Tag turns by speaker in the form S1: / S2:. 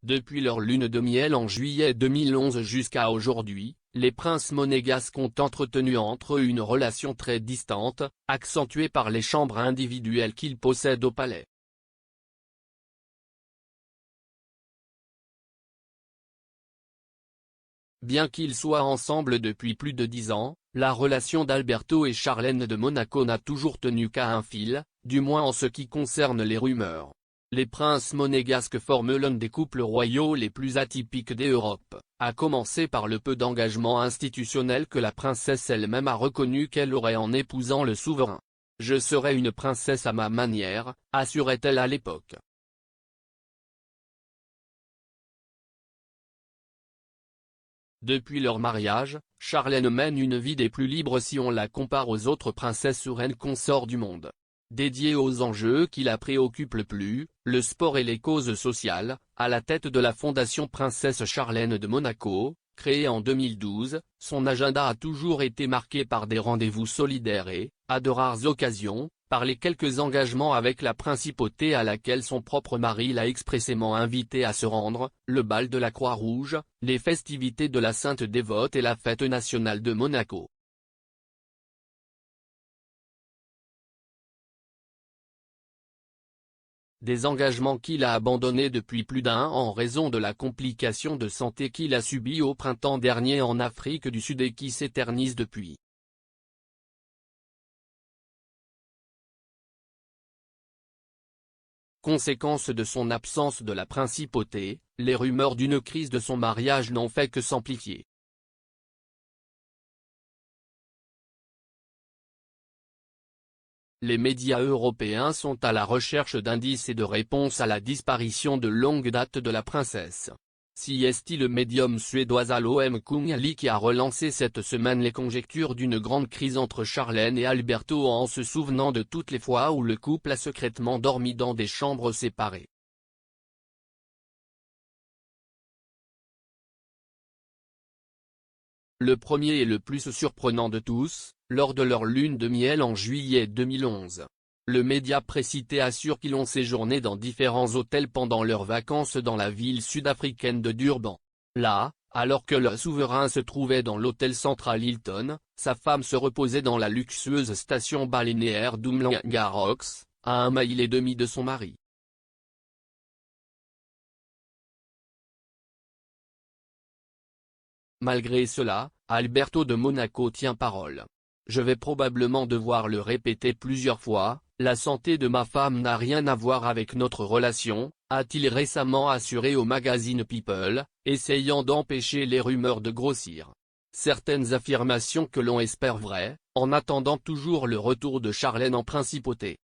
S1: Depuis leur lune de miel en juillet 2011 jusqu'à aujourd'hui, les princes monégasques ont entretenu entre eux une relation très distante, accentuée par les chambres individuelles qu'ils possèdent au palais. Bien qu'ils soient ensemble depuis plus de 10 ans, la relation d'Alberto et Charlène de Monaco n'a toujours tenu qu'à un fil, du moins en ce qui concerne les rumeurs. Les princes monégasques forment l'un des couples royaux les plus atypiques d'Europe, à commencer par le peu d'engagement institutionnel que la princesse elle-même a reconnu qu'elle aurait en épousant le souverain. « Je serai une princesse à ma manière », assurait-elle à l'époque. Depuis leur mariage, Charlène mène une vie des plus libres si on la compare aux autres princesses ou reines consorts du monde. Dédiée aux enjeux qui la préoccupent le plus, le sport et les causes sociales, à la tête de la Fondation Princesse Charlène de Monaco, créée en 2012, son agenda a toujours été marqué par des rendez-vous solidaires et, à de rares occasions, par les quelques engagements avec la principauté à laquelle son propre mari l'a expressément invité à se rendre, le bal de la Croix-Rouge, les festivités de la Sainte Dévote et la fête nationale de Monaco. Des engagements qu'il a abandonnés depuis plus d'un an en raison de la complication de santé qu'il a subie au printemps dernier en Afrique du Sud et qui s'éternise depuis. Conséquence de son absence de la principauté, les rumeurs d'une crise de son mariage n'ont fait que s'amplifier. Les médias européens sont à la recherche d'indices et de réponses à la disparition de longue date de la princesse. CST Le médium suédois Alom Kungali qui a relancé cette semaine les conjectures d'une grande crise entre Charlène et Alberto en se souvenant de toutes les fois où le couple a secrètement dormi dans des chambres séparées. Le premier et le plus surprenant de tous, lors de leur lune de miel en juillet 2011. Le média précité assure qu'ils ont séjourné dans différents hôtels pendant leurs vacances dans la ville sud-africaine de Durban. Là, alors que le souverain se trouvait dans l'hôtel central Hilton, sa femme se reposait dans la luxueuse station balnéaire d'Umhlanga Rocks, à 1,5 miles de son mari. Malgré cela, Alberto de Monaco tient parole. « Je vais probablement devoir le répéter plusieurs fois, la santé de ma femme n'a rien à voir avec notre relation », a-t-il récemment assuré au magazine People, essayant d'empêcher les rumeurs de grossir. Certaines affirmations que l'on espère vraies, en attendant toujours le retour de Charlène en principauté.